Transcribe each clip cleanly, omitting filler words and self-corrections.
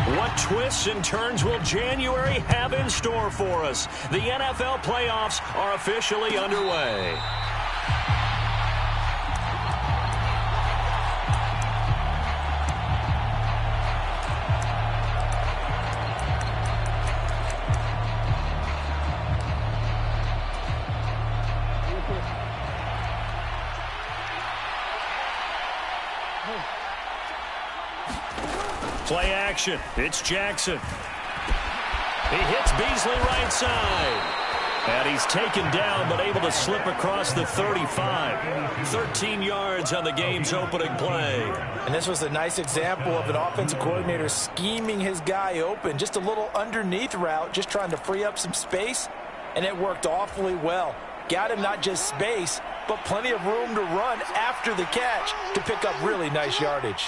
What twists and turns will January have in store for us? The NFL playoffs are officially underway. Play action. It's Jackson. He hits Beasley right side. And he's taken down but able to slip across the 35. 13 yards on the game's opening play. And this was a nice example of an offensive coordinator scheming his guy open. Just a little underneath route, just trying to free up some space. And it worked awfully well. Got him not just space, but plenty of room to run after the catch to pick up really nice yardage.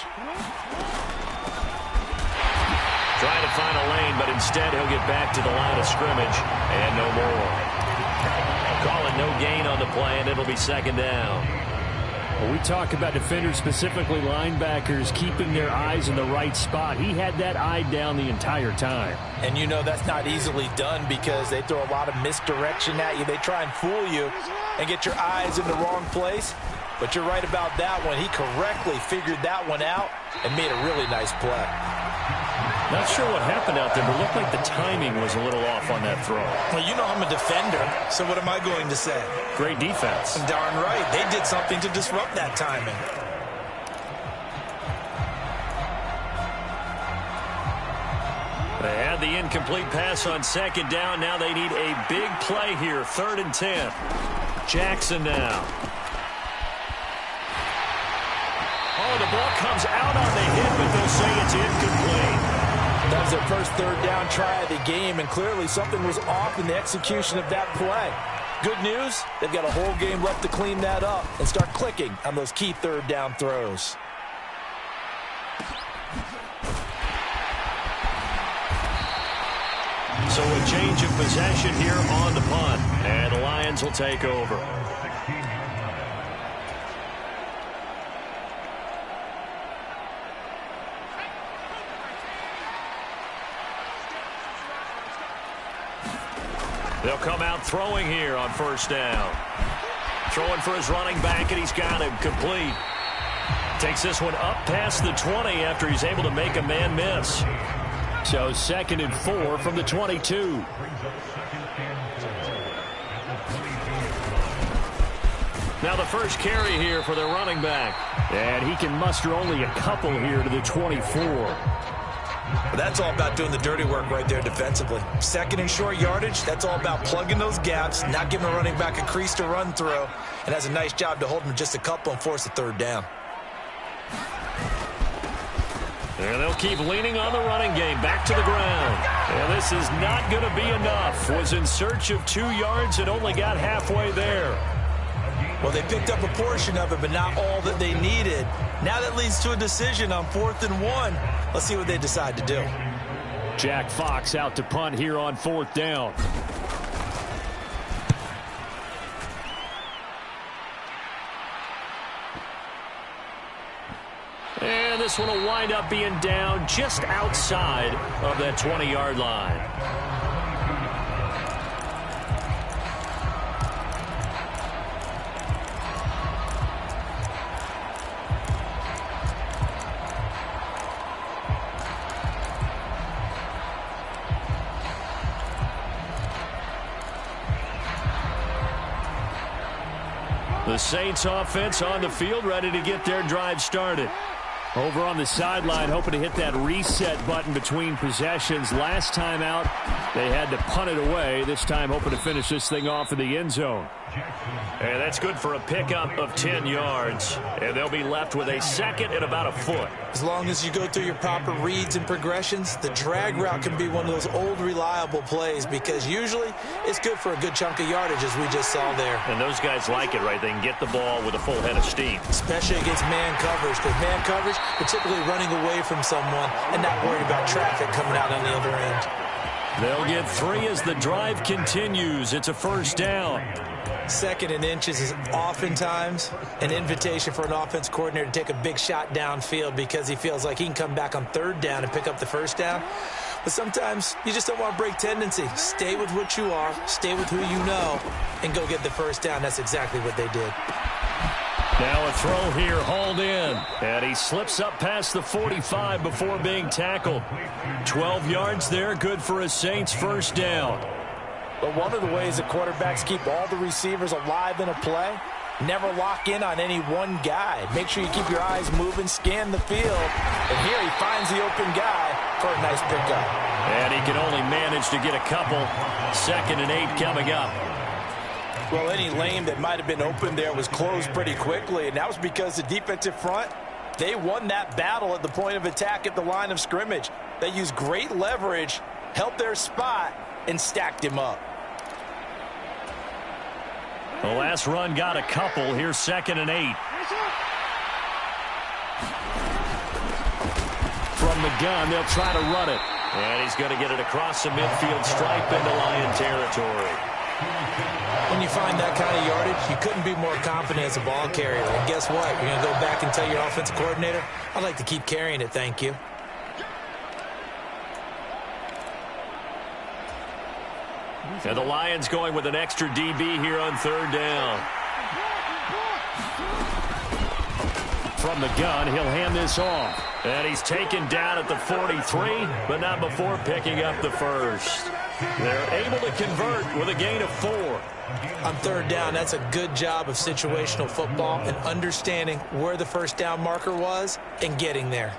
Trying to find a lane, but instead he'll get back to the line of scrimmage and no more. Calling no gain on the play, and it'll be second down. Well, we talk about defenders, specifically linebackers, keeping their eyes in the right spot. He had that eye down the entire time. And you know that's not easily done because they throw a lot of misdirection at you. They try and fool you and get your eyes in the wrong place. But you're right about that one. He correctly figured that one out and made a really nice play. Not sure what happened out there, but it looked like the timing was a little off on that throw. Well, you know I'm a defender, so what am I going to say? Great defense. Darn right. They did something to disrupt that timing. They had the incomplete pass on second down. Now they need a big play here. 3rd and 10. Jackson now. Oh, the ball comes out on the hit, but they'll say it's incomplete. That was their first 3rd down try of the game, and clearly something was off in the execution of that play. Good news, they've got a whole game left to clean that up and start clicking on those key 3rd down throws. So a change of possession here on the punt, and the Lions will take over. They'll come out throwing here on 1st down. Throwing for his running back, and he's got him complete. Takes this one up past the 20 after he's able to make a man miss. So 2nd and 4 from the 22. Now the first carry here for their running back. And he can muster only a couple here to the 24. But that's all about doing the dirty work right there defensively. 2nd and short yardage, that's all about plugging those gaps, not giving a running back a crease to run through, and has a nice job to hold him just a couple and force a 3rd down. And they'll keep leaning on the running game back to the ground. And this is not going to be enough. Was in search of 2 yards and only got halfway there. Well, they picked up a portion of it, but not all that they needed. Now that leads to a decision on 4th and 1. Let's see what they decide to do. Jack Fox out to punt here on 4th down. And this one will wind up being down just outside of that 20-yard line. The Saints offense on the field, ready to get their drive started. Over on the sideline, hoping to hit that reset button between possessions. Last time out, they had to punt it away. This time, hoping to finish this thing off in the end zone. And that's good for a pickup of 10 yards. And they'll be left with a 2nd and about a foot. As long as you go through your proper reads and progressions, the drag route can be one of those old reliable plays because usually it's good for a good chunk of yardage, as we just saw there. And those guys like it, right? They can get the ball with a full head of steam. Especially against man coverage, because man coverage, you're typically running away from someone and not worried about traffic coming out on the other end. They'll get 3 as the drive continues. It's a first down. 2nd and inches is oftentimes an invitation for an offense coordinator to take a big shot downfield because he feels like he can come back on 3rd down and pick up the first down. But sometimes you just don't want to break tendency. Stay with what you are, stay with who you know, and go get the first down. That's exactly what they did. Now a throw here, hauled in. And he slips up past the 45 before being tackled. 12 yards there, good for a Saints first down. But one of the ways that quarterbacks keep all the receivers alive in a play, never lock in on any one guy. Make sure you keep your eyes moving, scan the field. And here he finds the open guy for a nice pickup. And he can only manage to get a couple. 2nd and 8 coming up. Well, any lane that might have been open there was closed pretty quickly, and that was because the defensive front, they won that battle at the point of attack at the line of scrimmage. They used great leverage, held their spot, and stacked him up. The last run got a couple. Here's 2nd and 8. From the gun, they'll try to run it. And he's going to get it across the midfield stripe into Lion territory. When you find that kind of yardage, you couldn't be more confident as a ball carrier. And guess what? You're going to go back and tell your offensive coordinator, I'd like to keep carrying it, thank you. And the Lions going with an extra DB here on 3rd down. From the gun, he'll hand this off. And he's taken down at the 43, but not before picking up the first. They're able to convert with a gain of 4. On 3rd down, that's a good job of situational football and understanding where the first down marker was and getting there.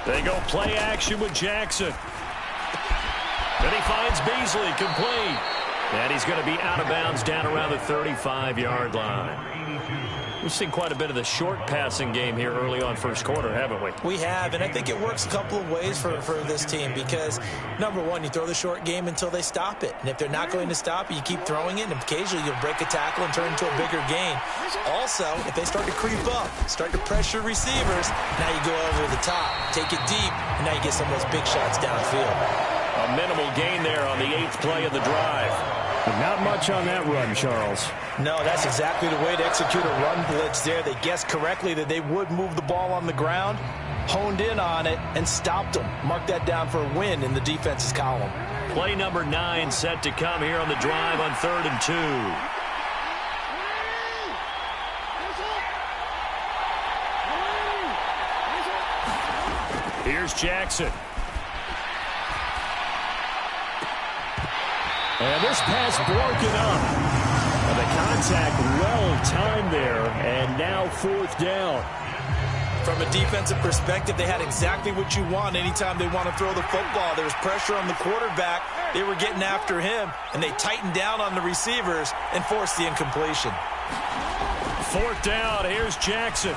They go play action with Jackson. Then he finds Beasley complete. And he's going to be out of bounds down around the 35-yard line. We've seen quite a bit of the short passing game here early on first quarter, haven't we? We have, and I think it works a couple of ways for this team because, number one, you throw the short game until they stop it. And if they're not going to stop it, you keep throwing it, and occasionally you'll break a tackle and turn into a bigger gain. Also, if they start to creep up, start to pressure receivers, now you go over the top, take it deep, and now you get some of those big shots downfield. A minimal gain there on the 8th play of the drive. But not much on that run, Charles. No, that's exactly the way to execute a run blitz there. They guessed correctly that they would move the ball on the ground, honed in on it, and stopped them. Mark that down for a win in the defense's column. Play number 9 set to come here on the drive on 3rd and 2. Here's Jackson. And this pass broken up. And the contact well-timed there, and now 4th down. From a defensive perspective, they had exactly what you want anytime they want to throw the football. There was pressure on the quarterback. They were getting after him, and they tightened down on the receivers and forced the incompletion. 4th down, here's Jackson.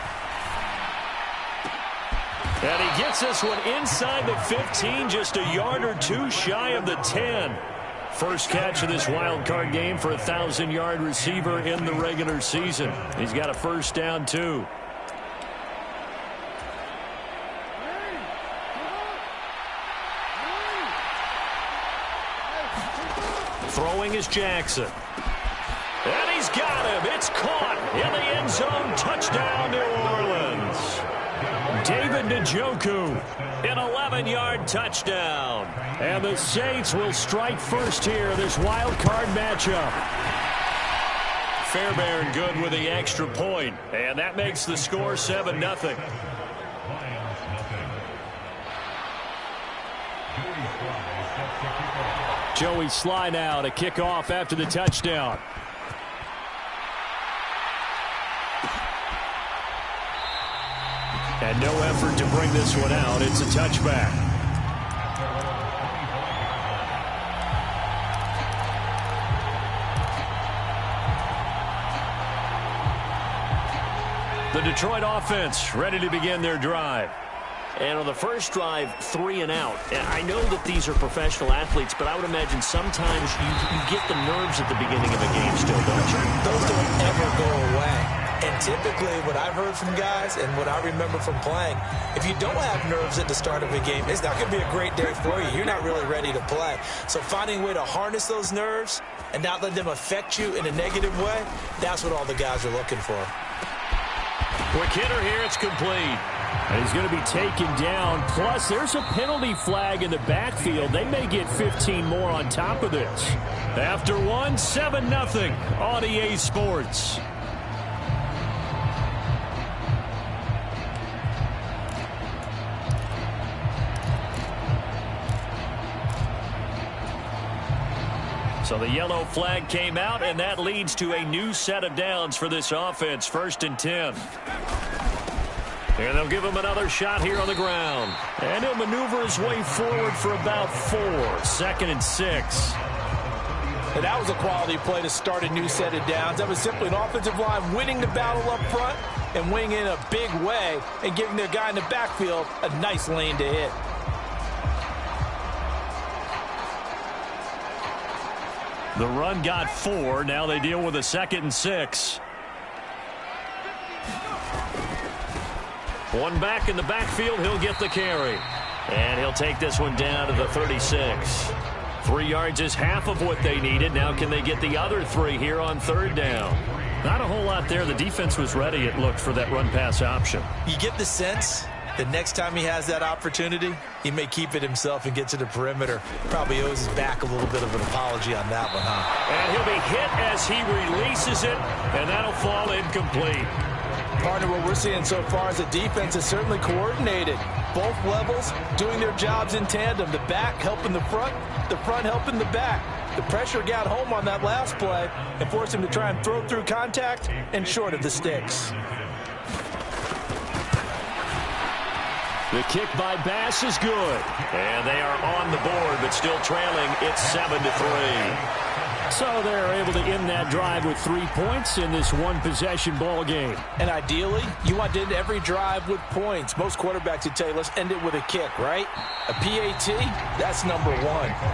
And he gets this one inside the 15, just a yard or two shy of the 10. First catch of this wild card game for a 1,000-yard receiver in the regular season. He's got a first down, too. Throwing is Jackson. And he's got him. It's caught in the end zone. Touchdown, New Orleans. David Njoku, an 11-yard touchdown. And the Saints will strike first here, this wild card matchup. Fairbairn good with the extra point, and that makes the score 7-0. Joey Sly now to kick off after the touchdown. And no effort to bring this one out. It's a touchback. The Detroit offense ready to begin their drive. And on the first drive, 3 and out. I know that these are professional athletes, but I would imagine sometimes you get the nerves at the beginning of a game still, don't you? Those don't ever go away. And typically, what I've heard from guys and what I remember from playing, if you don't have nerves at the start of a game, it's not going to be a great day for you. You're not really ready to play. So finding a way to harness those nerves and not let them affect you in a negative way, that's what all the guys are looking for. Quick hitter here, it's complete. And he's going to be taken down. Plus, there's a penalty flag in the backfield. They may get 15 more on top of this. After one, 7-0 on EA Sports. So the yellow flag came out, and that leads to a new set of downs for this offense. 1st and 10. And they'll give him another shot here on the ground. And he'll maneuver his way forward for about 4. 2nd and 6. And that was a quality play to start a new set of downs. That was simply an offensive line winning the battle up front and winning in a big way and giving their guy in the backfield a nice lane to hit. The run got 4. Now they deal with a 2nd and 6. One back in the backfield. He'll get the carry. And he'll take this one down to the 36. 3 yards is half of what they needed. Now can they get the other 3 here on 3rd down? Not a whole lot there. The defense was ready, it looked, for that run-pass option. You get the sense that next time he has that opportunity, he may keep it himself and get to the perimeter. Probably owes his back a little bit of an apology on that one, huh? And he'll be hit as he releases it, and that'll fall incomplete. Partner, what we're seeing so far is the defense is certainly coordinated. Both levels doing their jobs in tandem. The back helping the front helping the back. The pressure got home on that last play and forced him to try and throw through contact and short of the sticks. The kick by Bass is good. And they are on the board, but still trailing. It's 7-3. So they're able to end that drive with 3 points in this one-possession ball game. And ideally, you want to end every drive with points. Most quarterbacks would tell you, let's end it with a kick, right? A PAT, that's number 1.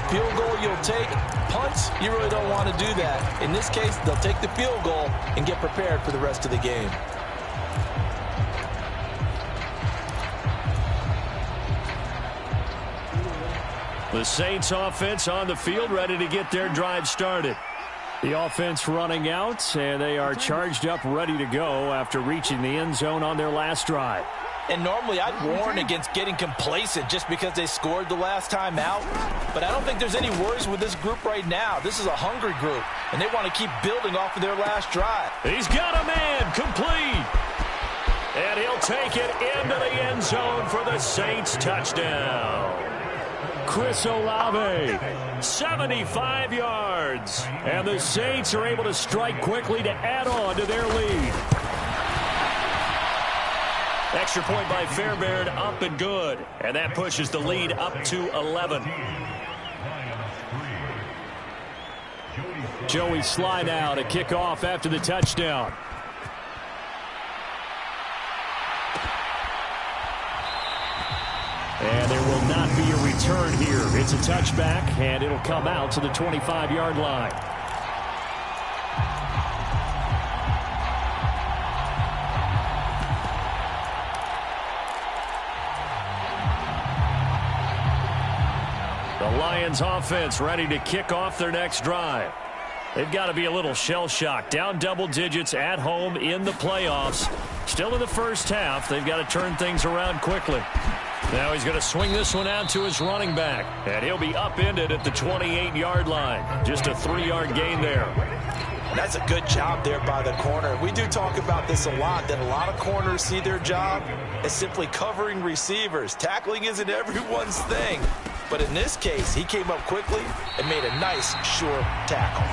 Field goal you'll take. Punts, you really don't want to do that. In this case, they'll take the field goal and get prepared for the rest of the game. The Saints offense on the field, ready to get their drive started. The offense running out, and they are charged up, ready to go after reaching the end zone on their last drive. And normally I'd warn against getting complacent just because they scored the last time out. But I don't think there's any worries with this group right now. This is a hungry group, and they want to keep building off of their last drive. He's got a man, complete. And he'll take it into the end zone for the Saints touchdown. Chris Olave, 75 yards. And the Saints are able to strike quickly to add on to their lead. Extra point by Fairbairn, up and good. And that pushes the lead up to 11. Joey Sly now to kick off after the touchdown. And there will not be a return here. It's a touchback, and it'll come out to the 25-yard line. The Lions offense ready to kick off their next drive. They've got to be a little shell-shocked. Down double digits at home in the playoffs. Still in the first half. They've got to turn things around quickly. Now he's going to swing this one out to his running back. And he'll be upended at the 28-yard line. Just a 3-yard gain there. That's a good job there by the corner. We do talk about this a lot, that a lot of corners see their job as simply covering receivers. Tackling isn't everyone's thing. But in this case, he came up quickly and made a nice, sure tackle.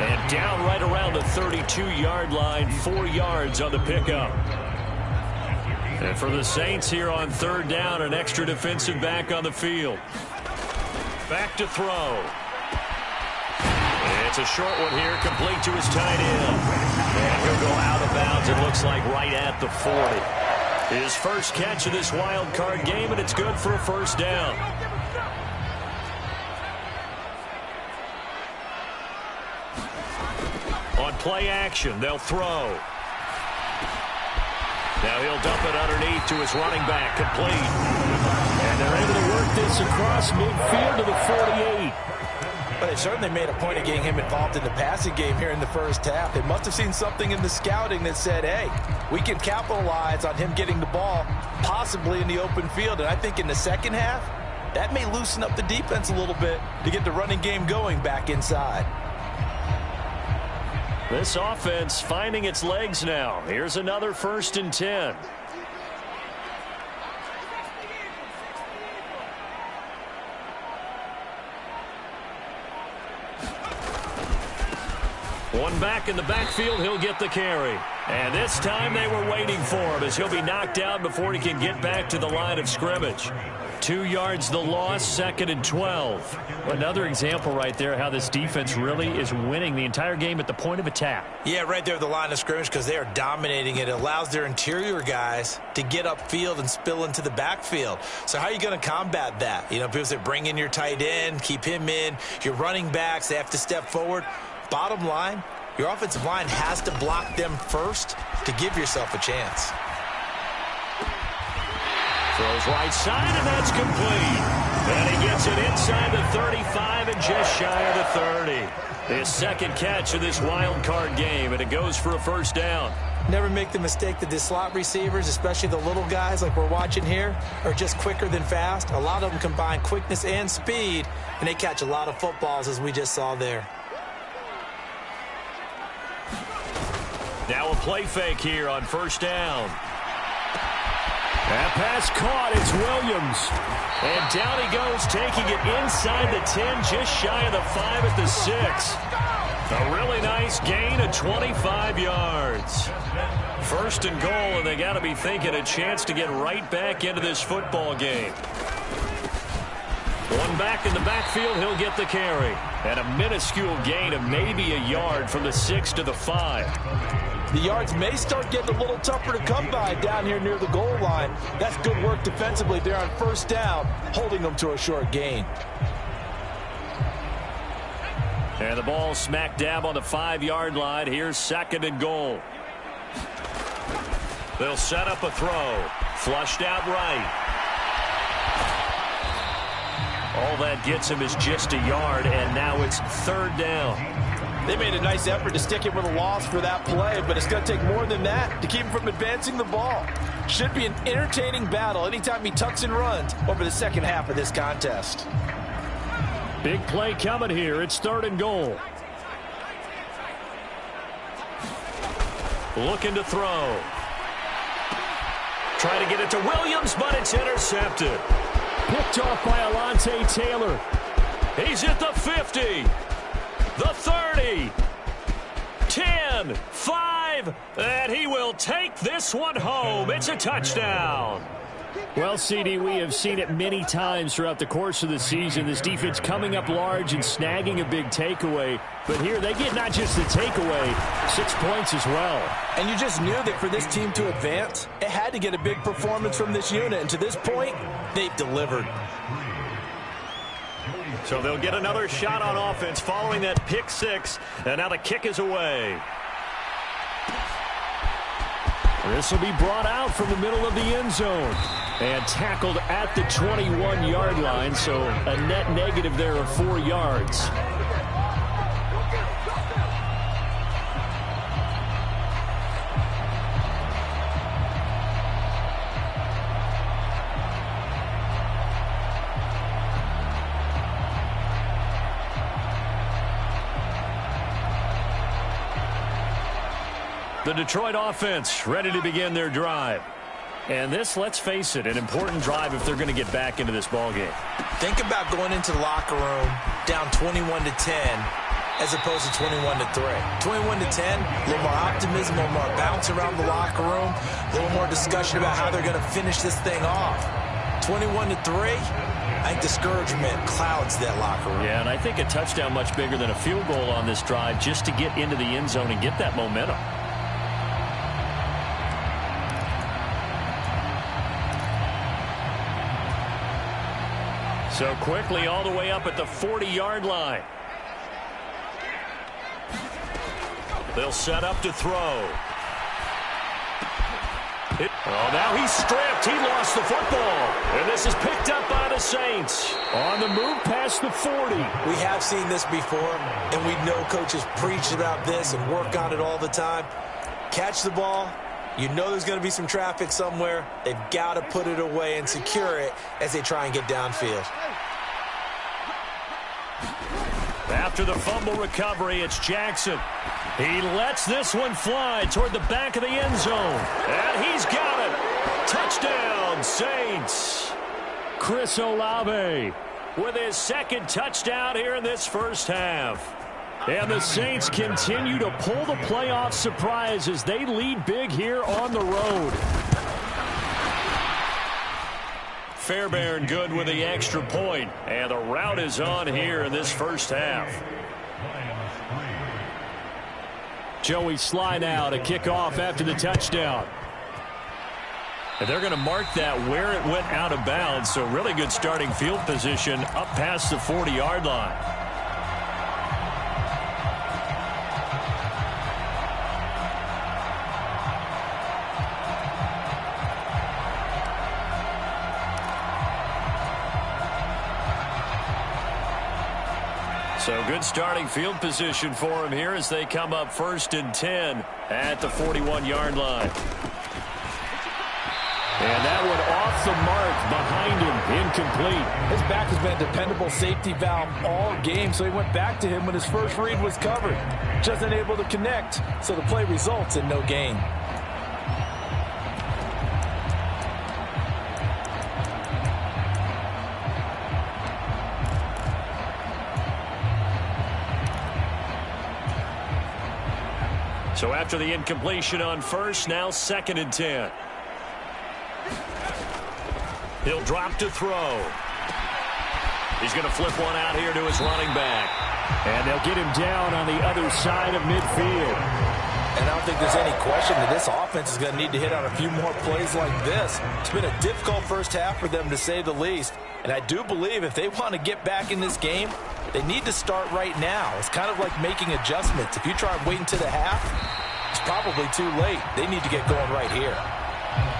And down right around the 32-yard line, 4 yards on the pickup. And for the Saints here on 3rd down, an extra defensive back on the field. Back to throw. It's a short one here, complete to his tight end. And he'll go out of bounds, it looks like right at the 40. His first catch of this wild card game, and it's good for a first down. On play action, they'll throw. Now he'll dump it underneath to his running back, complete. And they're able to work this across midfield to the 48. But they certainly made a point of getting him involved in the passing game here in the first half. They must have seen something in the scouting that said, hey, we can capitalize on him getting the ball, possibly in the open field. And I think in the second half, that may loosen up the defense a little bit to get the running game going back inside. This offense finding its legs now. Here's another 1st and 10. One back in the backfield, he'll get the carry. And this time they were waiting for him as he'll be knocked down before he can get back to the line of scrimmage. 2 yards the loss, 2nd and 12. Another example right there how this defense really is winning the entire game at the point of attack. Yeah, right there at the line of scrimmage because they are dominating it. It allows their interior guys to get upfield and spill into the backfield. So how are you going to combat that? You know, people say bring in your tight end, keep him in. Your running backs, they have to step forward. Bottom line, your offensive line has to block them first to give yourself a chance. Throws right side, and that's complete. And he gets it inside the 35 and just shy of the 30. His second catch of this wild card game, and it goes for a first down. Never make the mistake that the slot receivers, especially the little guys like we're watching here, are just quicker than fast. A lot of them combine quickness and speed, and they catch a lot of footballs, as we just saw there. Now a play fake here on first down. That pass caught. It's Williams. And down he goes, taking it inside the 10, just shy of the 5 at the 6. A really nice gain of 25 yards. 1st and goal, and they got to be thinking a chance to get right back into this football game. One back in the backfield, he'll get the carry. And a minuscule gain of maybe a yard from the 6 to the 5. The yards may start getting a little tougher to come by down here near the goal line. That's good work defensively there on first down, holding them to a short gain. And the ball smack dab on the 5-yard line. Here's 2nd and goal. They'll set up a throw. Flushed out right. All that gets him is just a yard, and now it's 3rd down. They made a nice effort to stick him with a loss for that play, but it's going to take more than that to keep him from advancing the ball. Should be an entertaining battle anytime he tucks and runs over the second half of this contest. Big play coming here. It's 3rd and goal. Looking to throw. Trying to get it to Williams, but it's intercepted. Picked off by Alontae Taylor. He's at the 50. The 30, 10, 5, and he will take this one home. It's a touchdown. Well, CD, we have seen it many times throughout the course of the season. This defense coming up large and snagging a big takeaway. But here they get not just the takeaway, 6 points as well. And you just knew that for this team to advance, it had to get a big performance from this unit. And to this point, they've delivered. So they'll get another shot on offense following that pick 6. And now the kick is away. This will be brought out from the middle of the end zone. And tackled at the 21-yard line. So a net negative there of 4 yards. The Detroit offense ready to begin their drive. And this, let's face it, an important drive if they're going to get back into this ballgame. Think about going into the locker room down 21-10 as opposed to 21-3. 21-10, a little more optimism, a little more bounce around the locker room, a little more discussion about how they're going to finish this thing off. 21-3, I think discouragement clouds that locker room. Yeah, and I think a touchdown much bigger than a field goal on this drive just to get into the end zone and get that momentum. So quickly all the way up at the 40-yard line. They'll set up to throw. Now he's stripped. He lost the football. And this is picked up by the Saints. On the move past the 40. We have seen this before, and we know coaches preach about this and work on it all the time. Catch the ball. You know there's going to be some traffic somewhere. They've got to put it away and secure it as they try and get downfield. After the fumble recovery, it's Jackson. He lets this one fly toward the back of the end zone. And he's got it. Touchdown, Saints. Chris Olave with his second touchdown here in this first half. And the Saints continue to pull the playoff surprise as they lead big here on the road. Fairbairn good with the extra point. And the rout is on here in this first half. Joey Sly now to kick off after the touchdown. And they're going to mark that where it went out of bounds. So really good starting field position up past the 40-yard line. So good starting field position for him here as they come up 1st and 10 at the 41-yard line. And that one off the mark behind him, incomplete. His back has been a dependable safety valve all game, so he went back to him when his first read was covered. Just unable to connect, so the play results in no gain. So after the incompletion on first, now 2nd and 10. He'll drop to throw. He's going to flip one out here to his running back. And they'll get him down on the other side of midfield. And I don't think there's any question that this offense is going to need to hit on a few more plays like this. It's been a difficult first half for them, to say the least. And I do believe if they want to get back in this game, they need to start right now. It's kind of like making adjustments. If you try and wait until the half, it's probably too late. They need to get going right here.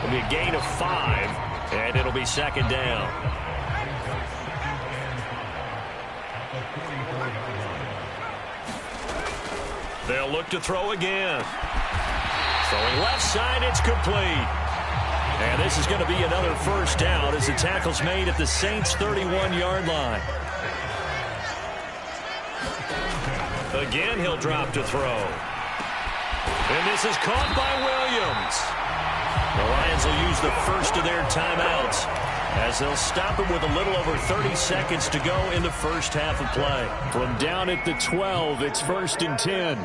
It'll be a gain of 5, and it'll be 2nd down. They'll look to throw again. Throwing left side, it's complete. And this is going to be another first down as the tackle's made at the Saints' 31-yard line. Again, he'll drop to throw. And this is caught by Williams. The Lions will use the first of their timeouts as they'll stop him with a little over 30 seconds to go in the first half of play. From down at the 12, it's 1st and 10.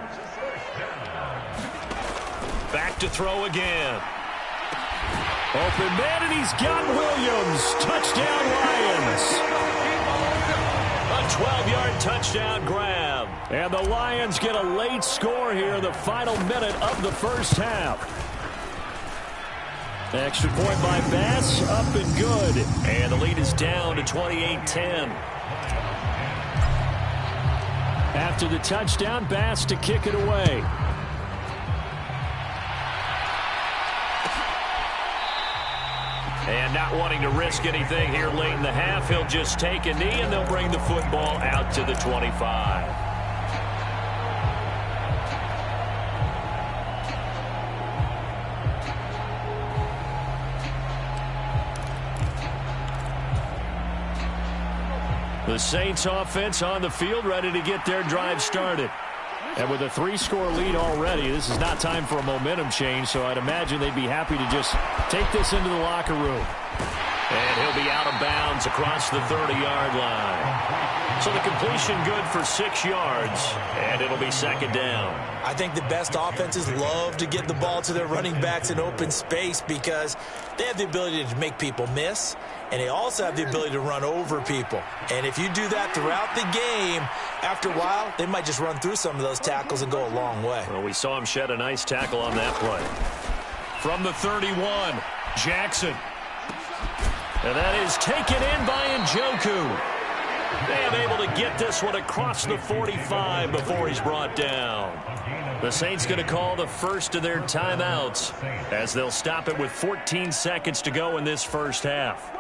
Back to throw again. Open man, and he's got Williams. Touchdown, Lions. A 12-yard touchdown grab. And the Lions get a late score here in the final minute of the first half. Extra point by Bass, up and good. And the lead is down to 28-10. After the touchdown, Bass to kick it away. And not wanting to risk anything here late in the half, he'll just take a knee, and they'll bring the football out to the 25. The Saints offense on the field, ready to get their drive started. And with a 3-score lead already, this is not time for a momentum change, so I'd imagine they'd be happy to just take this into the locker room. And he'll be out of bounds across the 30-yard line. So the completion good for 6 yards, and it'll be 2nd down. I think the best offenses love to get the ball to their running backs in open space because they have the ability to make people miss, and they also have the ability to run over people. And if you do that throughout the game, after a while, they might just run through some of those tackles and go a long way. Well, we saw him shed a nice tackle on that play. From the 31, Jackson. And that is taken in by Njoku. They have able to get this one across the 45 before he's brought down. The Saints going to call the first of their timeouts as they'll stop it with 14 seconds to go in this first half.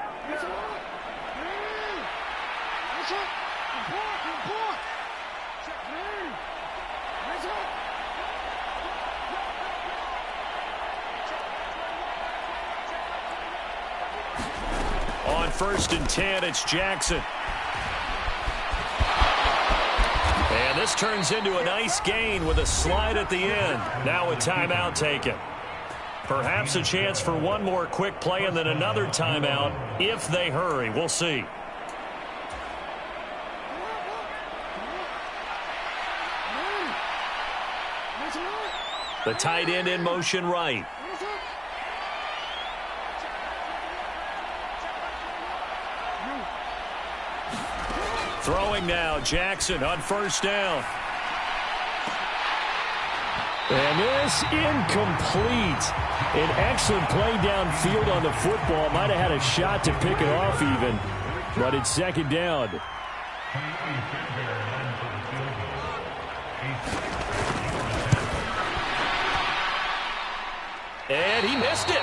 On 1st and 10, it's Jackson. And this turns into a nice gain with a slide at the end. Now a timeout taken. Perhaps a chance for one more quick play and then another timeout if they hurry. We'll see. The tight end in motion right. Throwing now, Jackson on 1st down. And this incomplete. An excellent play downfield on the football. Might have had a shot to pick it off even, but it's 2nd down. And he missed it.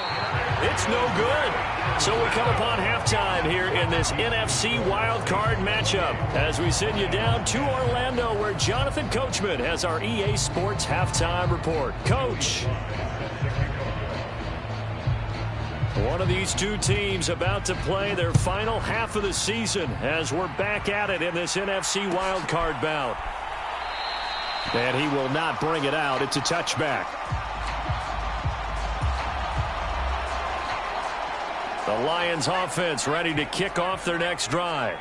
It's no good. So we come upon halftime here in this NFC wildcard matchup as we send you down to Orlando where Jonathan Coachman has our EA Sports halftime report. Coach. One of these two teams about to play their final half of the season as we're back at it in this NFC wildcard bout. And he will not bring it out. It's a touchback. The Lions offense ready to kick off their next drive.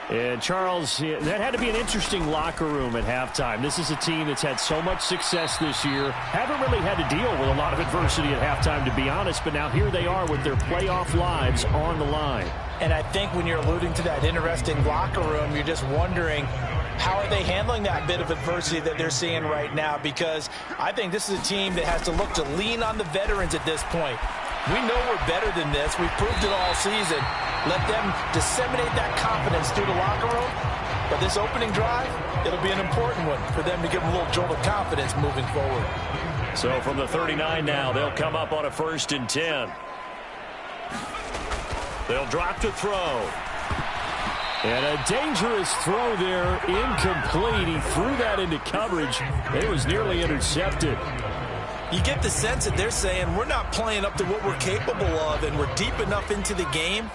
And Charles, that had to be an interesting locker room at halftime. This is a team that's had so much success this year. Haven't really had to deal with a lot of adversity at halftime, to be honest. But now here they are with their playoff lives on the line. And I think when you're alluding to that interesting locker room, you're just wondering, how are they handling that bit of adversity that they're seeing right now? Because I think this is a team that has to look to lean on the veterans at this point. We know we're better than this. We've proved it all season. Let them disseminate that confidence through the locker room. But this opening drive, it'll be an important one for them to give them a little jolt of confidence moving forward. So from the 39 now, they'll come up on a 1st and 10. They'll drop to throw. And a dangerous throw there, incomplete. He threw that into coverage. It was nearly intercepted. You get the sense that they're saying we're not playing up to what we're capable of, and we're deep enough into the game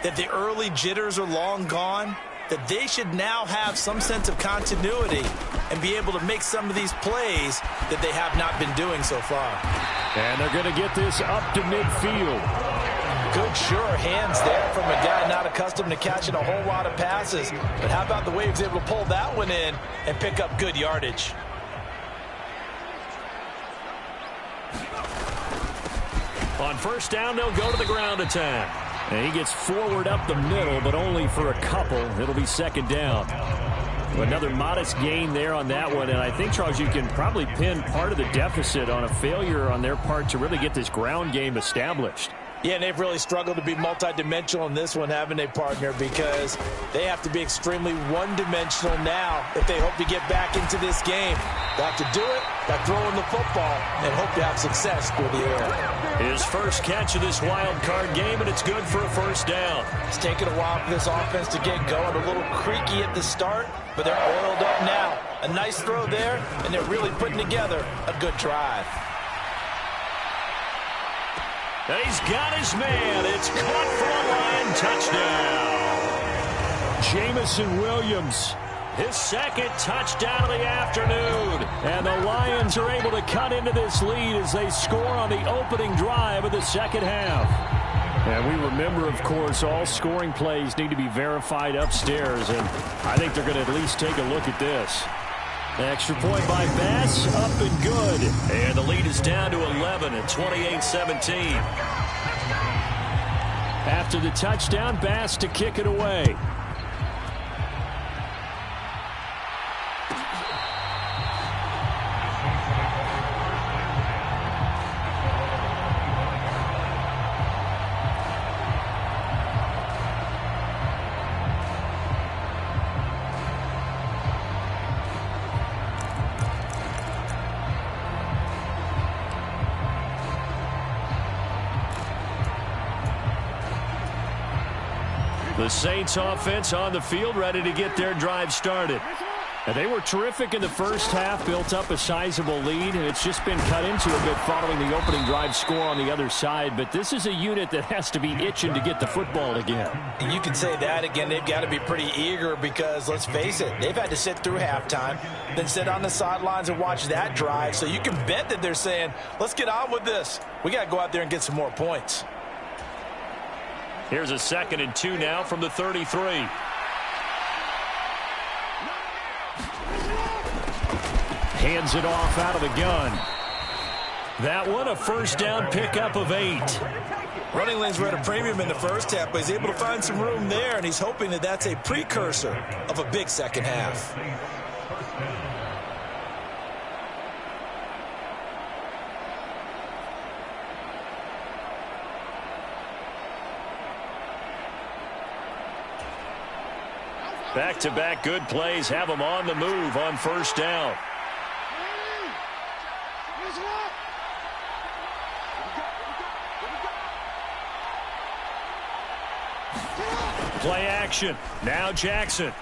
that the early jitters are long gone, that they should now have some sense of continuity and be able to make some of these plays that they have not been doing so far. And they're going to get this up to midfield. Good, sure hands there from a guy not accustomed to catching a whole lot of passes. But how about the way he was able to pull that one in and pick up good yardage? On 1st down, they'll go to the ground attack. And he gets forward up the middle, but only for a couple. It'll be 2nd down. Another modest gain there on that one. And I think, Charles, you can probably pin part of the deficit on a failure on their part to really get this ground game established. Yeah, and they've really struggled to be multidimensional in this one, haven't they, partner? Because they have to be extremely one-dimensional now if they hope to get back into this game. They have to do it by throwing the football and hope to have success through the air. His first catch of this wild card game, and it's good for a 1st down. It's taken a while for this offense to get going. A little creaky at the start, but they're oiled up now. A nice throw there, and they're really putting together a good drive. And he's got his man. It's caught for a line touchdown. Jamison Williams. His 2nd touchdown of the afternoon. And the Lions are able to cut into this lead as they score on the opening drive of the 2nd half. And we remember, of course, all scoring plays need to be verified upstairs. And I think they're going to at least take a look at this. Extra point by Bass, up and good. And the lead is down to 11 at 28-17. After the touchdown, Bass to kick it away. The Saints offense on the field, ready to get their drive started. And they were terrific in the first half, built up a sizable lead, and it's just been cut into a bit following the opening drive score on the other side. But this is a unit that has to be itching to get the football again. You can say that again. They've got to be pretty eager because, let's face it, they've had to sit through halftime, then sit on the sidelines and watch that drive. So you can bet that they're saying, let's get on with this. We got to go out there and get some more points. Here's a 2nd and 2 now from the 33. Hands it off out of the gun. That one, a first down pickup of 8. Running lanes were at a premium in the first half, but he's able to find some room there, and he's hoping that that's a precursor of a big second half. Back-to-back good plays have them on the move on first down. Play action. Now Jackson.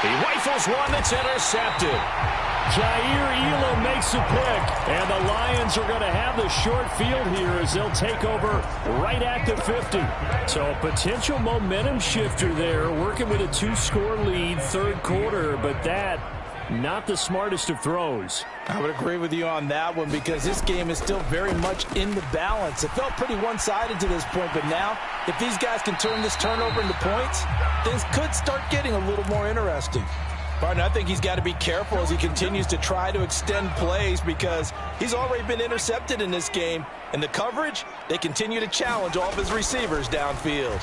He rifles one that's intercepted. Jair Elam makes a pick, and the Lions are going to have the short field here as they'll take over right at the 50. So a potential momentum shifter there, working with a 2-score lead, third quarter, but that, not the smartest of throws. I would agree with you on that one because this game is still very much in the balance. It felt pretty one-sided to this point, but now if these guys can turn this turnover into points, things could start getting a little more interesting. Barton, I think he's got to be careful as he continues to try to extend plays because he's already been intercepted in this game. And the coverage, they continue to challenge all of his receivers downfield.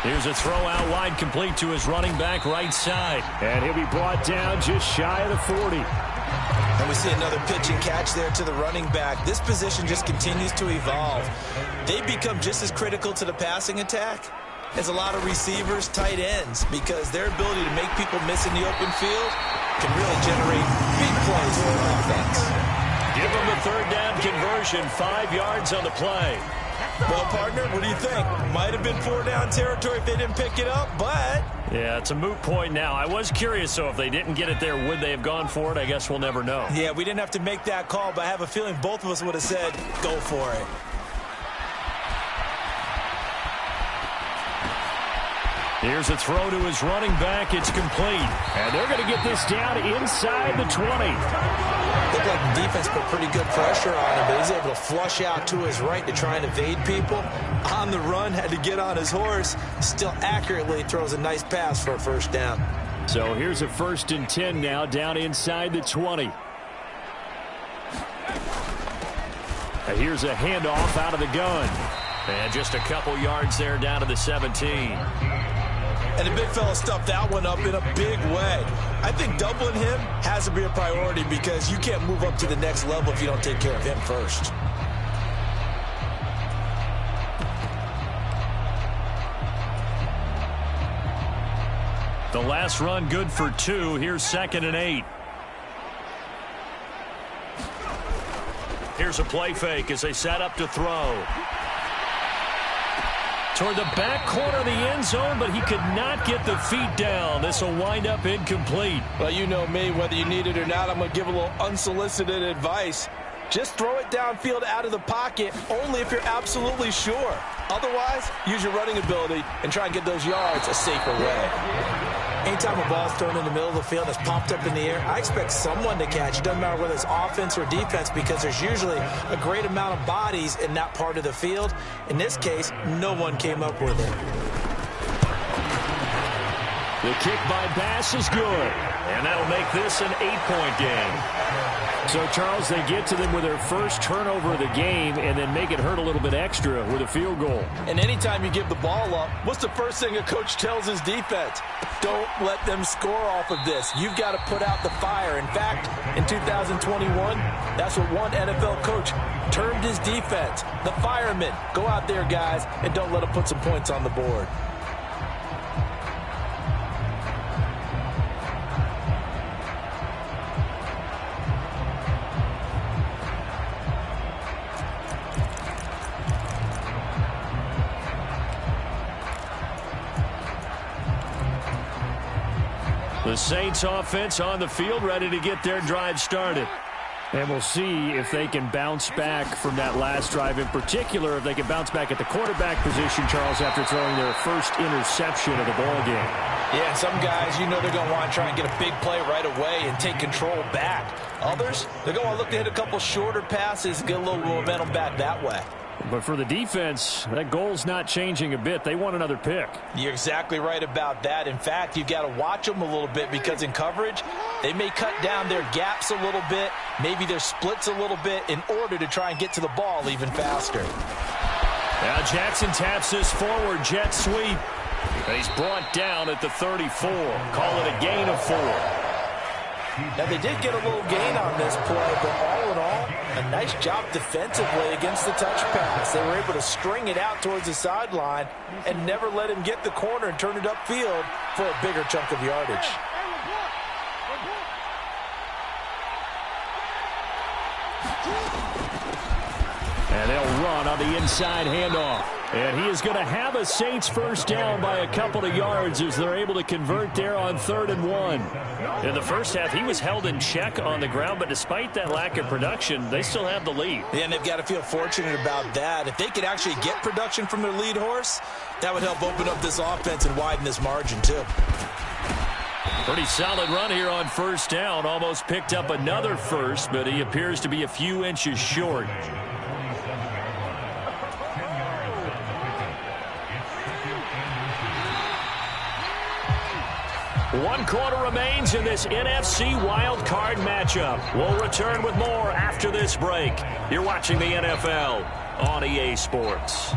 Here's a throw out wide, complete to his running back right side. And he'll be brought down just shy of the 40. And we see another pitch and catch there to the running back. This position just continues to evolve. They become just as critical to the passing attack as a lot of receivers, tight ends, because their ability to make people miss in the open field can really generate big plays for the offense. Give them the third down conversion, 5 yards on the play. Well, partner, what do you think? Might have been 4-down territory if they didn't pick it up, but... Yeah, it's a moot point now. I was curious, so if they didn't get it there, would they have gone for it? I guess we'll never know. Yeah, we didn't have to make that call, but I have a feeling both of us would have said, go for it. Here's a throw to his running back. It's complete. And they're going to get this down inside the 20. Looked like the defense put pretty good pressure on him, but he's able to flush out to his right to try and evade people. On the run, had to get on his horse. Still accurately throws a nice pass for a first down. So here's a 1st and 10 now, down inside the 20. And here's a handoff out of the gun. And just a couple yards there down to the 17. And the big fella stuffed that one up in a big way. I think doubling him has to be a priority because you can't move up to the next level if you don't take care of him first. The last run good for 2. Here's 2nd and 8. Here's a play fake as they set up to throw. Toward the back corner of the end zone, but he could not get the feet down. This will wind up incomplete. Well, you know me, whether you need it or not, I'm going to give a little unsolicited advice. Just throw it downfield out of the pocket only if you're absolutely sure. Otherwise, use your running ability and try and get those yards a safer way. Anytime a ball's thrown in the middle of the field that's popped up in the air, I expect someone to catch. It doesn't matter whether it's offense or defense because there's usually a great amount of bodies in that part of the field. In this case, no one came up with it. The kick by Bass is good, and that'll make this an 8-point game. So, Charles, they get to them with their first turnover of the game and then make it hurt a little bit extra with a field goal. And anytime you give the ball up, what's the first thing a coach tells his defense? Don't let them score off of this. You've got to put out the fire. In fact, in 2021, that's what one NFL coach termed his defense. The firemen. Go out there, guys, and don't let them put some points on the board. The Saints offense on the field, ready to get their drive started. And we'll see if they can bounce back from that last drive. In particular, if they can bounce back at the quarterback position, Charles, after throwing their first interception of the ball game. Yeah, and some guys, you know they're going to want to try and get a big play right away and take control back. Others, they're going to want to look to hit a couple shorter passes, get a little momentum back that way. But for the defense, that goal's not changing a bit. They want another pick. You're exactly right about that. In fact, you've got to watch them a little bit because in coverage, they may cut down their gaps a little bit, maybe their splits a little bit in order to try and get to the ball even faster. Now Jackson taps this forward jet sweep. And he's brought down at the 34. Call it a gain of 4. Now, they did get a little gain on this play, but all in all, a nice job defensively against the touch pass. They were able to string it out towards the sideline and never let him get the corner and turn it upfield for a bigger chunk of yardage. And they'll run on the inside handoff. And he is going to have a Saints first down by a couple of yards as they're able to convert there on 3rd and 1. In the first half, he was held in check on the ground, but despite that lack of production, they still have the lead. Yeah, and they've got to feel fortunate about that. If they could actually get production from their lead horse, that would help open up this offense and widen this margin too. Pretty solid run here on first down. Almost picked up another first, but he appears to be a few inches short. One quarter remains in this NFC wildcard matchup. We'll return with more after this break. You're watching the NFL on EA Sports.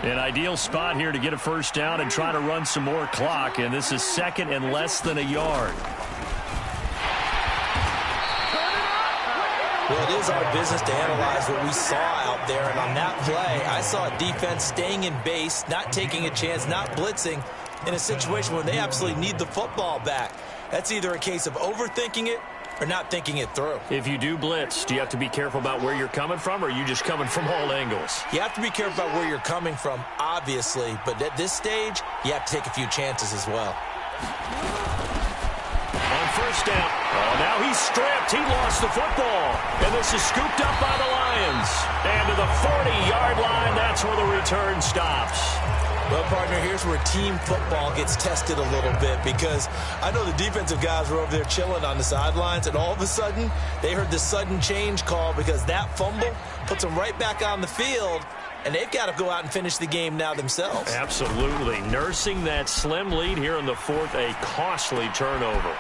An ideal spot here to get a first down and try to run some more clock, and this is 2nd and less than a yard. Well, it is our business to analyze what we saw out there, and on that play, I saw a defense staying in base, not taking a chance, not blitzing, in a situation where they absolutely need the football back. That's either a case of overthinking it or not thinking it through. If you do blitz, do you have to be careful about where you're coming from, or are you just coming from all angles? You have to be careful about where you're coming from, obviously, but at this stage, you have to take a few chances as well. On first down. Oh, now he's stripped. He lost the football. And this is scooped up by the Lions. And to the 40-yard line, that's where the return stops. Well, partner, here's where team football gets tested a little bit, because I know the defensive guys were over there chilling on the sidelines, and all of a sudden, they heard the sudden change call because that fumble puts them right back on the field, and they've got to go out and finish the game now themselves. Absolutely. Nursing that slim lead here in the 4th, a costly turnover.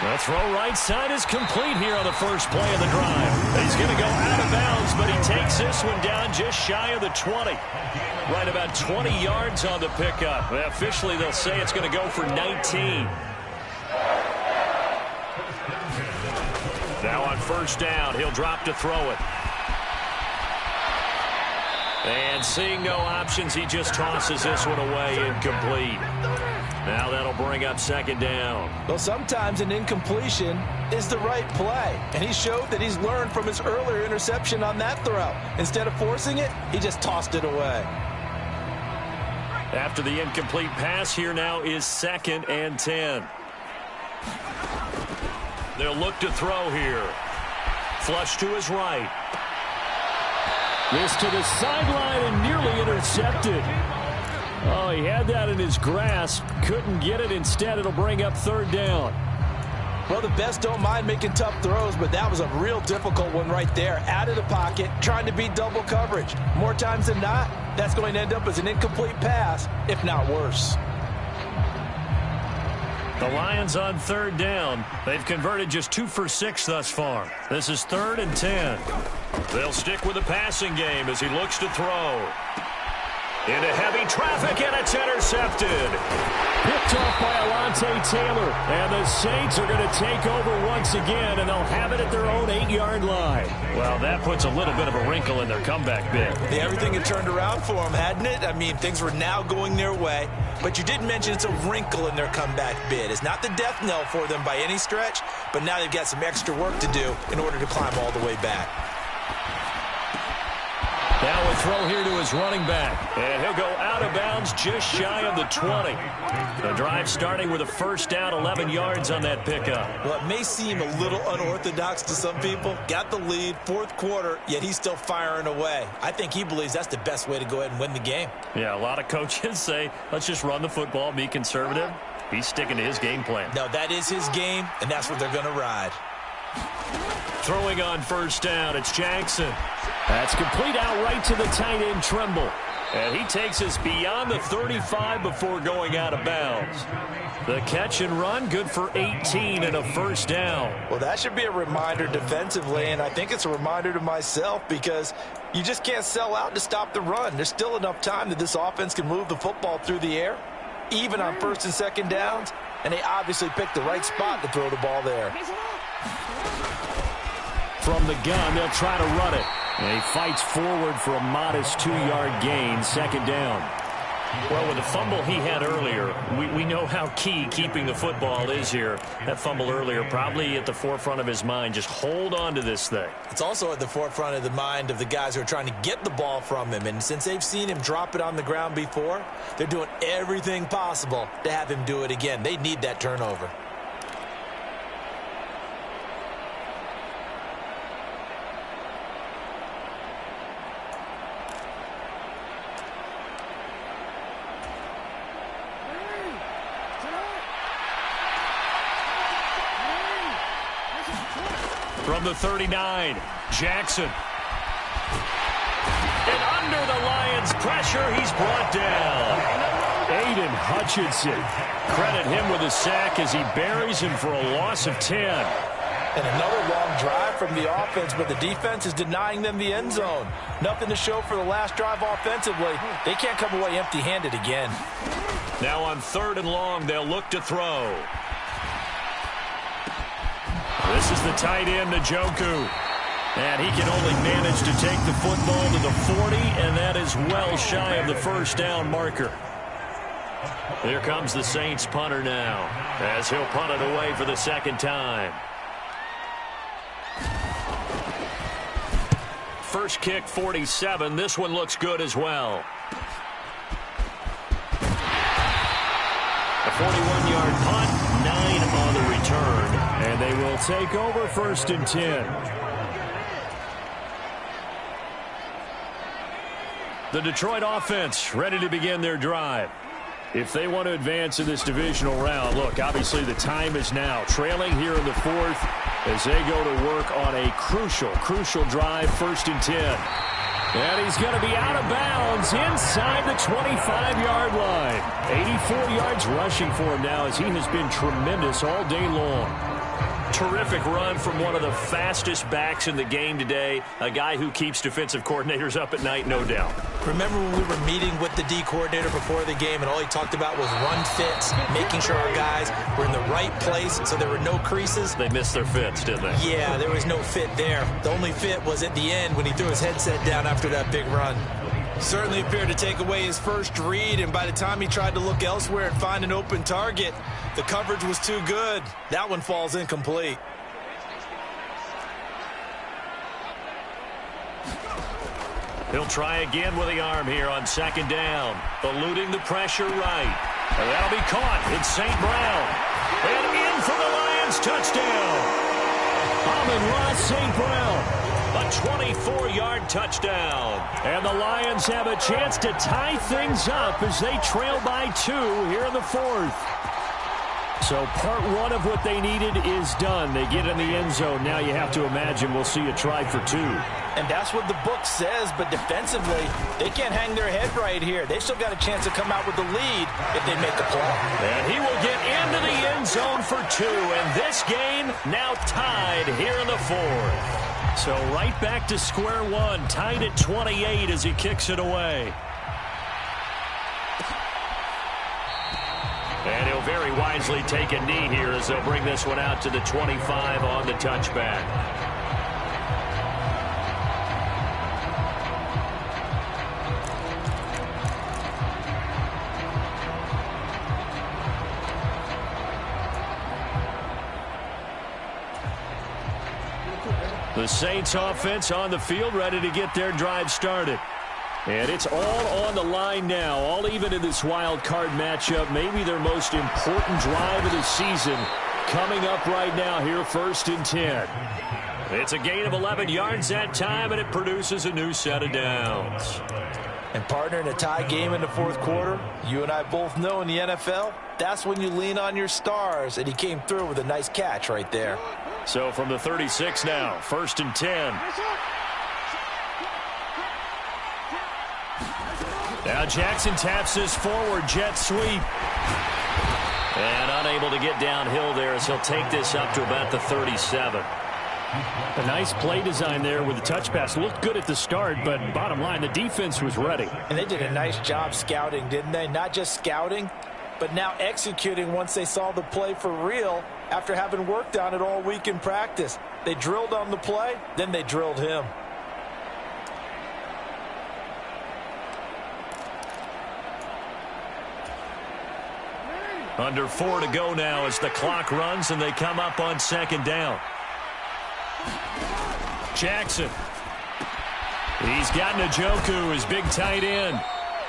The throw right side is complete here on the first play of the drive. He's going to go out of bounds, but he takes this one down just shy of the 20. Right about 20 yards on the pickup. Officially, they'll say it's going to go for 19. Now on first down, he'll drop to throw it. And seeing no options, he just tosses this one away, incomplete. Now that'll bring up 2nd down. Well, sometimes an incompletion is the right play, and he showed that he's learned from his earlier interception on that throw. Instead of forcing it, he just tossed it away. After the incomplete pass, here now is 2nd and 10. They'll look to throw here. Flush to his right. This to the sideline and nearly intercepted. Oh, he had that in his grasp. Couldn't get it. Instead, it'll bring up 3rd down. Well, the best don't mind making tough throws, but that was a real difficult one right there. Out of the pocket, trying to beat double coverage. More times than not, that's going to end up as an incomplete pass, if not worse. The Lions on 3rd down. They've converted just 2 for 6 thus far. This is 3rd and 10. They'll stick with the passing game as he looks to throw. Into heavy traffic, and it's intercepted. picked off by Alontae Taylor. And the Saints are going to take over once again, and they'll have it at their own 8-yard line. Well, that puts a little bit of a wrinkle in their comeback bid. Yeah, everything had turned around for them, hadn't it? I mean, things were now going their way. But you did mention it's a wrinkle in their comeback bid. It's not the death knell for them by any stretch, but now they've got some extra work to do in order to climb all the way back. Now a throw here to his running back. And he'll go out of bounds just shy of the 20. The drive starting with a first down, 11 yards on that pickup. Well, it may seem a little unorthodox to some people. Got the lead, fourth quarter, yet he's still firing away. I think he believes that's the best way to go ahead and win the game. Yeah, a lot of coaches say, let's just run the football, be conservative. He's sticking to his game plan. No, that is his game, and that's what they're going to ride. Throwing on first down, it's Jackson. That's complete out right to the tight end, Tremble. And he takes us beyond the 35 before going out of bounds. The catch and run, good for 18 and a first down. Well, that should be a reminder defensively, and I think it's a reminder to myself because you just can't sell out to stop the run. There's still enough time that this offense can move the football through the air, even on first and second downs, and they obviously picked the right spot to throw the ball there. From the gun, they'll try to run it. And he fights forward for a modest 2-yard gain, second down. Well, with the fumble he had earlier, we know how key keeping the football is here. That fumble earlier probably at the forefront of his mind. Just hold on to this thing. It's also at the forefront of the mind of the guys who are trying to get the ball from him. And since they've seen him drop it on the ground before, they're doing everything possible to have him do it again. They need that turnover. From the 39, Jackson. And under the Lions' pressure, he's brought down. Aiden Hutchinson. Credit him with a sack as he buries him for a loss of 10. And another long drive from the offense, but the defense is denying them the end zone. Nothing to show for the last drive offensively. They can't come away empty-handed again. Now on 3rd and long, they'll look to throw. This is the tight end, Njoku. And he can only manage to take the football to the 40, and that is well shy of the first down marker. Here comes the Saints punter now, as he'll punt it away for the second time. First kick, 47. This one looks good as well. A 41-yard punt, 9 on the return. And they will take over 1st and 10. The Detroit offense ready to begin their drive. If they want to advance in this divisional round, look, obviously the time is now. Trailing here in the 4th as they go to work on a crucial drive, 1st and 10. And he's going to be out of bounds inside the 25-yard line. 84 yards rushing for him now as he has been tremendous all day long. Terrific run from one of the fastest backs in the game today. A guy who keeps defensive coordinators up at night, no doubt. Remember when we were meeting with the D coordinator before the game and all he talked about was run fits, making sure our guys were in the right place so there were no creases? They missed their fits, didn't they? Yeah, there was no fit there. The only fit was at the end when he threw his headset down after that big run. Certainly appeared to take away his first read, and by the time he tried to look elsewhere and find an open target, the coverage was too good. That one falls incomplete. He'll try again with the arm here on 2nd down. Eluding the pressure right. And that'll be caught. It's St. Brown. And in for the Lions touchdown. Amon-Ra St. Brown. A 24-yard touchdown. And the Lions have a chance to tie things up as they trail by 2 here in the 4th. So part 1 of what they needed is done. They get in the end zone. Now you have to imagine we'll see a try for 2. And that's what the book says, but defensively, they can't hang their head right here. They've still got a chance to come out with the lead if they make a play. And he will get into the end zone for 2. And this game now tied here in the 4th. So right back to square one, tied at 28 as he kicks it away. And very wisely taken knee here as they'll bring this one out to the 25 on the touchback. The Saints offense on the field, ready to get their drive started. And it's all on the line now, all even in this wild card matchup. Maybe their most important drive of the season coming up right now here, 1st and 10. It's a gain of 11 yards that time, and it produces a new set of downs. And partner, in a tie game in the 4th quarter, you and I both know in the NFL, that's when you lean on your stars, and he came through with a nice catch right there. So from the 36 now, 1st and 10. Now Jackson taps this forward jet sweep. And unable to get downhill there as he'll take this up to about the 37. A nice play design there with the touch pass. Looked good at the start, but bottom line, the defense was ready. And they did a nice job scouting, didn't they? Not just scouting, but now executing once they saw the play for real after having worked on it all week in practice. They drilled on the play, then they drilled him. Under 4 to go now as the clock runs and they come up on 2nd down. Jackson. He's got Njoku, his big tight end.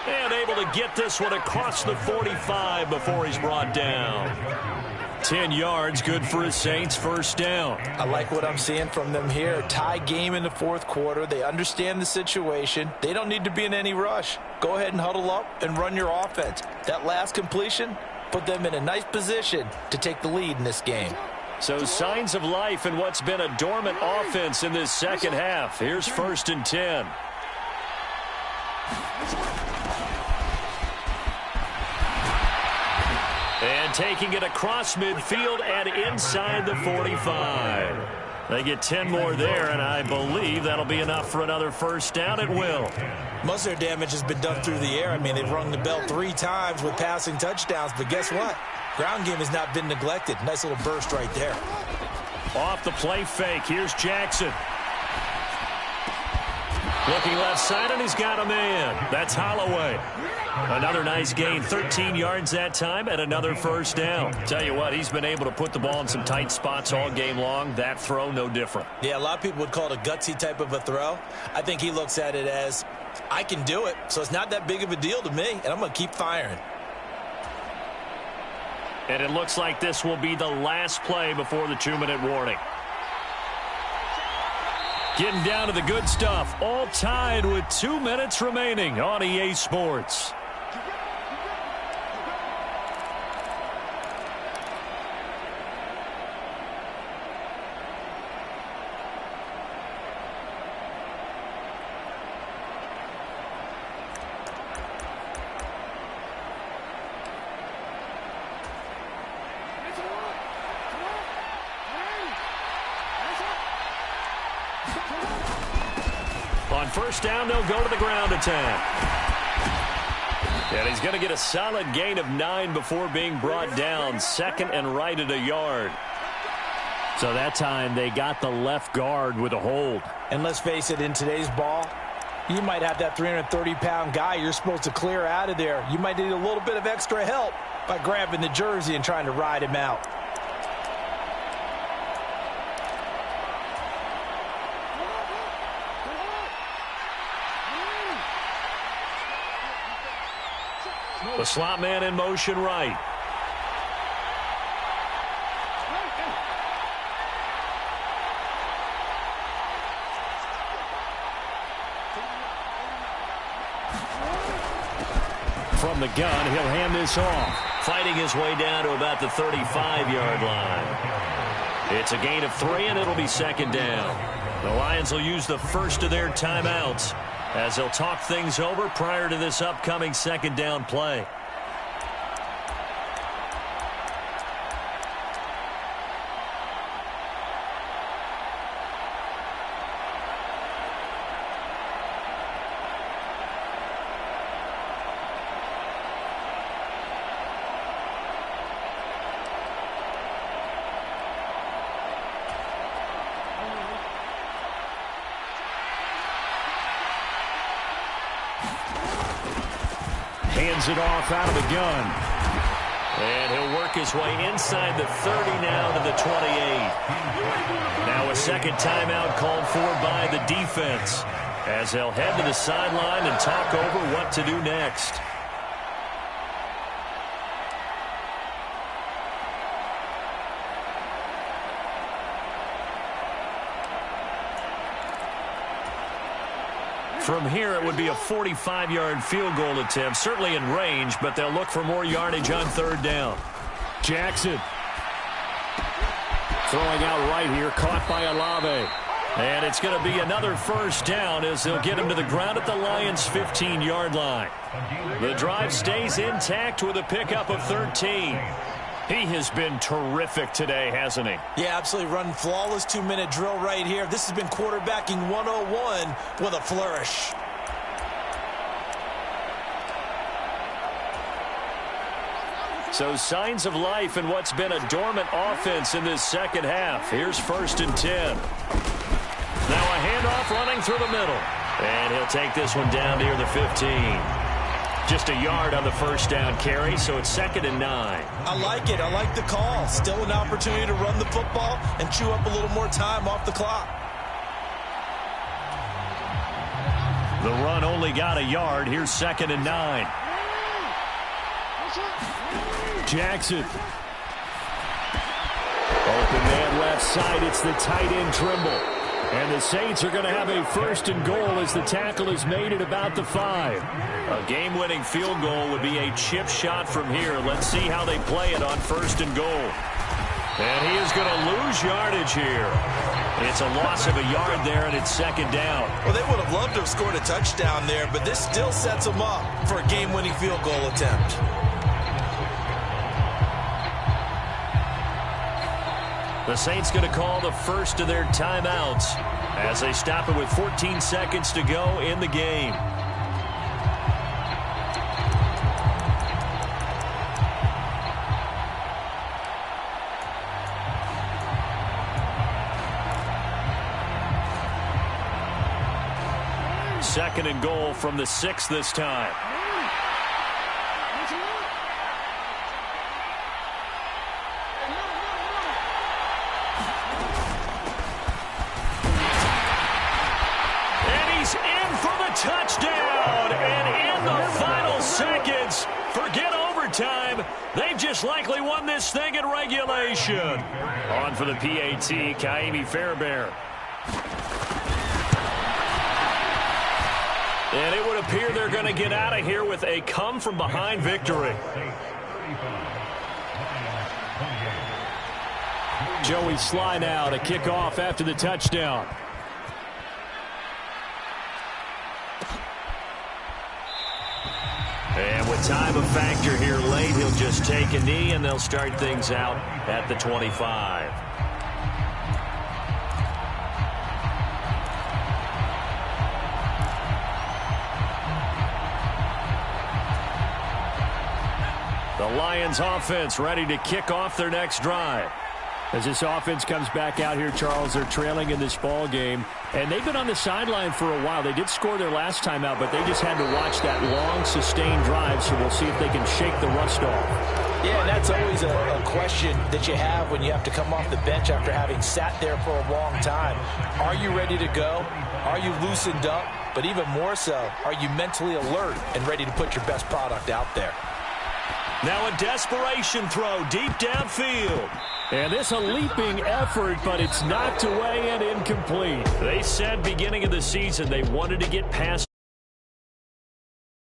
And able to get this one across the 45 before he's brought down. 10 yards, good for his Saints, 1st down. I like what I'm seeing from them here. Tie game in the 4th quarter. They understand the situation. They don't need to be in any rush. Go ahead and huddle up and run your offense. That last completion put them in a nice position to take the lead in this game. So signs of life in what's been a dormant offense in this 2nd half. Here's 1st and 10. And taking it across midfield and inside the 45. They get 10 more there, and I believe that'll be enough for another 1st down. It will. Most of their damage has been done through the air. I mean, they've rung the bell 3 times with passing touchdowns, but guess what? Ground game has not been neglected. Nice little burst right there. Off the play fake. Here's Jackson. Looking left side, and he's got a man. That's Holloway. Another nice gain, 13 yards that time, and another 1st down. Tell you what, he's been able to put the ball in some tight spots all game long. That throw, no different. Yeah, a lot of people would call it a gutsy type of a throw. I think he looks at it as, I can do it, so it's not that big of a deal to me, and I'm going to keep firing. And it looks like this will be the last play before the 2-minute warning. Getting down to the good stuff. All tied with 2 minutes remaining on EA Sports. On 1st down, they'll go to the ground attack. And he's going to get a solid gain of 9 before being brought down. 2nd and right at a yard. So that time they got the left guard with a hold. And let's face it, in today's ball, you might have that 330-pound guy you're supposed to clear out of there. You might need a little bit of extra help by grabbing the jersey and trying to ride him out. The slot man in motion right. From the gun, he'll hand this off. Fighting his way down to about the 35-yard line. It's a gain of 3, and it'll be 2nd down. The Lions will use the first of their timeouts as they'll talk things over prior to this upcoming 2nd down play. hands it off out of the gun. And he'll work his way inside the 30 now to the 28. Now a second timeout called for by the defense, as they'll head to the sideline and talk over what to do next. From here, it would be a 45-yard field goal attempt, certainly in range, but they'll look for more yardage on third down. Jackson throwing out right here, caught by Olave. And it's going to be another first down as they'll get him to the ground at the Lions' 15-yard line. The drive stays intact with a pickup of 13. He has been terrific today, hasn't he? Yeah, absolutely. Running flawless 2-minute drill right here. This has been quarterbacking 101 with a flourish. So signs of life in what's been a dormant offense in this second half. Here's 1st and 10. Now a handoff running through the middle. And he'll take this one down near the 15. Just a yard on the first down carry, so it's 2nd and 9. I like it. I like the call. Still an opportunity to run the football and chew up a little more time off the clock. The run only got a yard. Here's 2nd and 9. Jackson. Open man left side. It's the tight end Trimble. And the Saints are going to have a 1st and goal as the tackle is made at about the 5. A game-winning field goal would be a chip shot from here. Let's see how they play it on 1st and goal. And he is going to lose yardage here. It's a loss of a yard there, and it's 2nd down. Well, they would have loved to have scored a touchdown there, but this still sets them up for a game-winning field goal attempt. The Saints going to call the first of their timeouts as they stop it with 14 seconds to go in the game. Second and goal from the 6 this time. Touchdown, and in the final seconds, forget overtime, they've just likely won this thing in regulation. On for the PAT, Kaimi Fairbairn. And it would appear they're going to get out of here with a come-from-behind victory. Joey Sly now to kick off after the touchdown. And with time a factor here late, he'll just take a knee, and they'll start things out at the 25. The Lions offense ready to kick off their next drive. As this offense comes back out here, Charles, they're trailing in this ball game, and they've been on the sideline for a while. They did score their last time out, but they just had to watch that long, sustained drive, so we'll see if they can shake the rust off. Yeah, and that's always a question that you have when you have to come off the bench after having sat there for a long time. Are you ready to go? Are you loosened up? But even more so, are you mentally alert and ready to put your best product out there? Now a desperation throw deep downfield. And this a leaping effort, but it's knocked away and incomplete. They said beginning of the season they wanted to get past